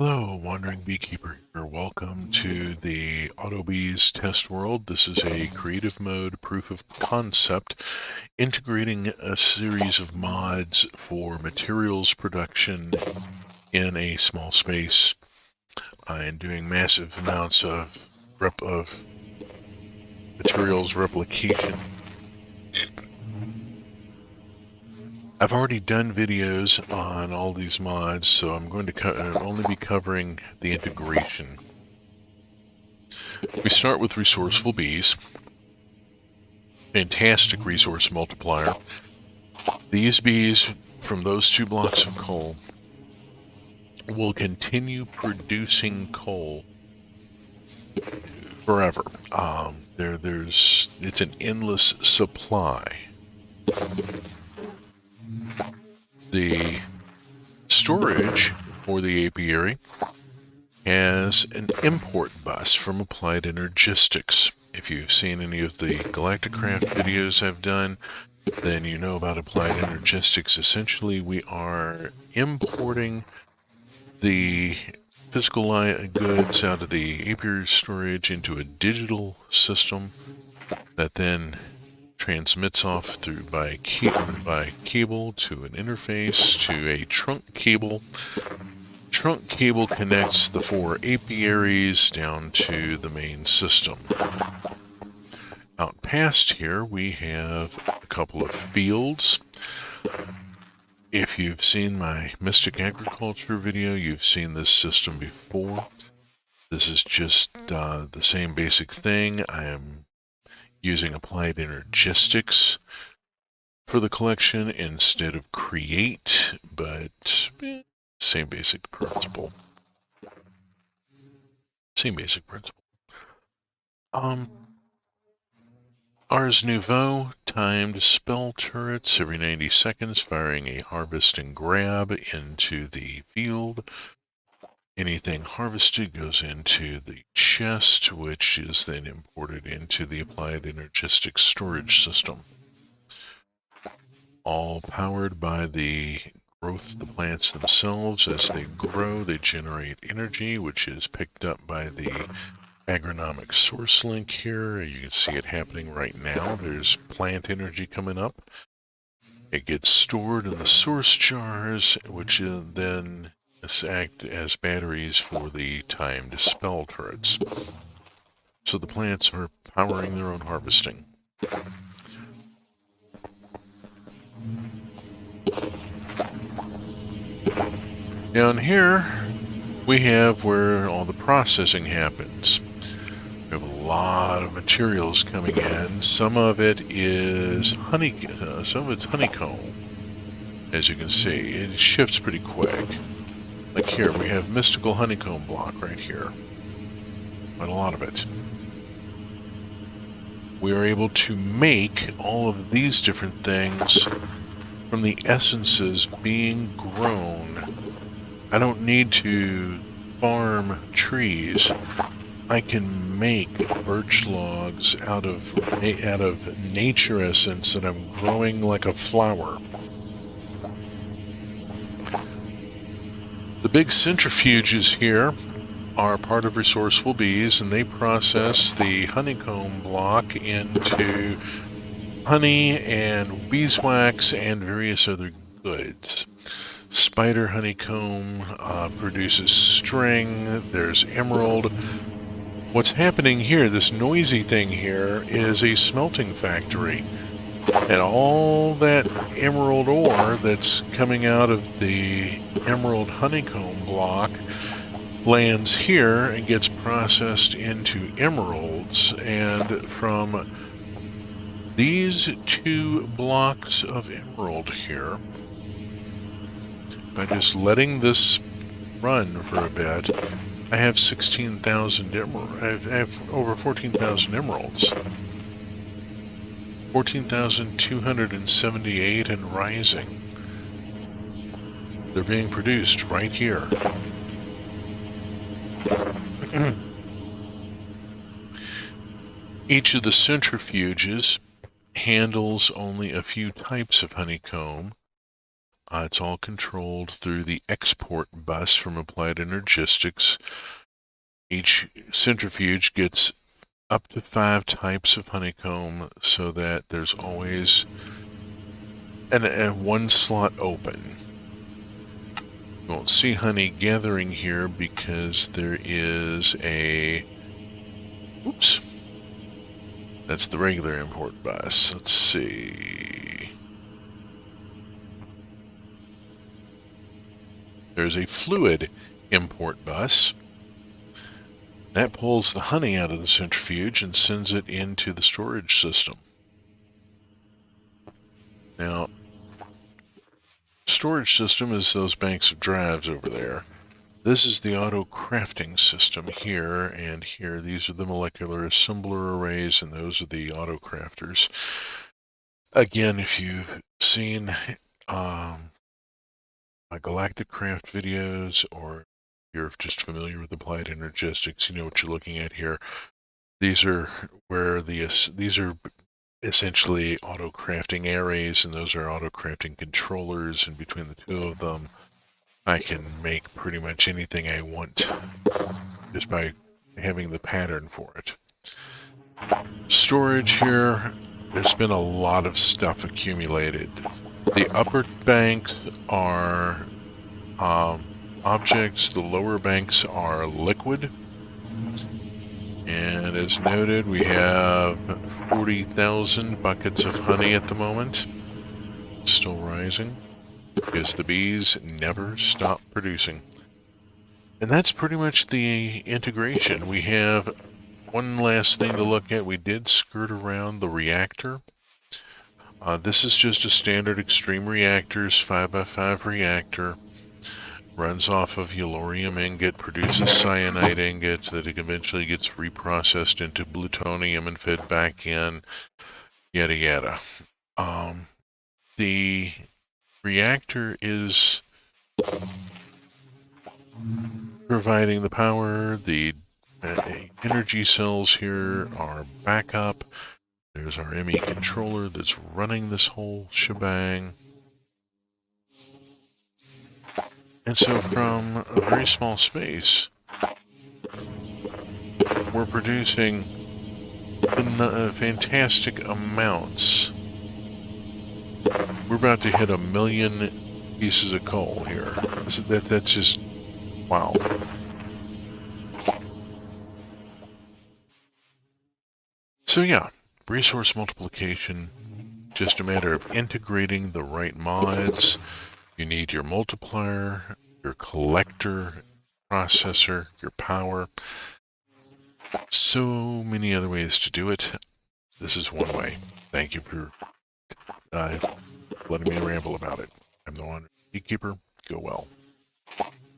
Hello, Wandering Beekeeper here. Welcome to the AutoBees test world. This is a creative mode proof of concept integrating a series of mods for materials production in a small space and doing massive amounts of materials replication. I've already done videos on all these mods, so I'm going to only be covering the integration. We start with Resourceful Bees. Fantastic resource multiplier. These bees from those 2 blocks of coal will continue producing coal forever. It's an endless supply. The storage for the apiary has an import bus from Applied Energistics. If you've seen any of the Galacticraft videos I've done, then you know about Applied Energistics. Essentially, we are importing the physical goods out of the apiary storage into a digital system that then transmits off through by cable to an interface to a trunk cable. Trunk cable connects the 4 apiaries down to the main system. Out past here, we have a couple of fields. If you've seen my Mystic Agriculture video, you've seen this system before. This is just the same basic thing. I am using Applied Energistics for the collection instead of Create, but same basic principle. Same basic principle. Ars Nouveau timed spell turrets every 90 seconds, firing a harvest and grab into the field. Anything harvested goes into the chest, which is then imported into the Applied Energistics storage system. All powered by the growth of the plants themselves. As they grow, they generate energy, which is picked up by the agronomic source link here. You can see it happening right now. There's plant energy coming up. It gets stored in the source jars, which then act as batteries for the timed spell turrets. So the plants are powering their own harvesting. Down here, we have where all the processing happens. We have a lot of materials coming in. Some of it is honeycomb. As you can see, it shifts pretty quick. Like here, we have mystical honeycomb block right here. Quite a lot of it. We are able to make all of these different things from the essences being grown. I don't need to farm trees. I can make birch logs out of nature essence that I'm growing like a flower. The big centrifuges here are part of Resourceful Bees, and they process the honeycomb block into honey and beeswax and various other goods. Spider honeycomb produces string. There's emerald. What's happening here, this noisy thing here, is a smelting factory. And all that emerald ore that's coming out of the emerald honeycomb block lands here and gets processed into emeralds. And from these 2 blocks of emerald here, by just letting this run for a bit, I have 16,000 emeralds. I have over 14,000 emeralds. 14,278 and rising. They're being produced right here. Each of the centrifuges handles only a few types of honeycomb. It's all controlled through the export bus from Applied Energistics. Each centrifuge gets up to 5 types of honeycomb so that there's always one slot open. You won't see honey gathering here because there is a... Oops. That's the regular import bus. Let's see. There's a fluid import bus. That pulls the honey out of the centrifuge and sends it into the storage system. Now, storage system is those banks of drives over there. This is the autocrafting system here and here. These are the molecular assembler arrays, and those are the autocrafters. Again, if you've seen my Galactic Craft videos, or you're just familiar with Applied Energistics, you know what you're looking at here. These are where these are essentially auto-crafting arrays, and those are auto-crafting controllers, and between the two of them, I can make pretty much anything I want just by having the pattern for it. Storage here, there's been a lot of stuff accumulated. The upper banks are objects, the lower banks are liquid. And as noted, we have 40,000 buckets of honey at the moment. Still rising, because the bees never stop producing. And that's pretty much the integration. We have one last thing to look at. We did skirt around the reactor. This is just a standard Extreme Reactors 5x5 reactor. Runs off of yellorium ingot, produces cyanide ingot that eventually gets reprocessed into plutonium and fed back in, yada yada. The reactor is providing the power. The energy cells here are backup. There's our ME controller that's running this whole shebang. And so from a very small space, we're producing fantastic amounts. We're about to hit 1 million pieces of coal here. That's just, wow. So yeah, resource multiplication, just a matter of integrating the right mods. You need your multiplier, your collector, processor, your power. So many other ways to do it. This is one way. Thank you for letting me ramble about it. I'm the one beekeeper. Go well.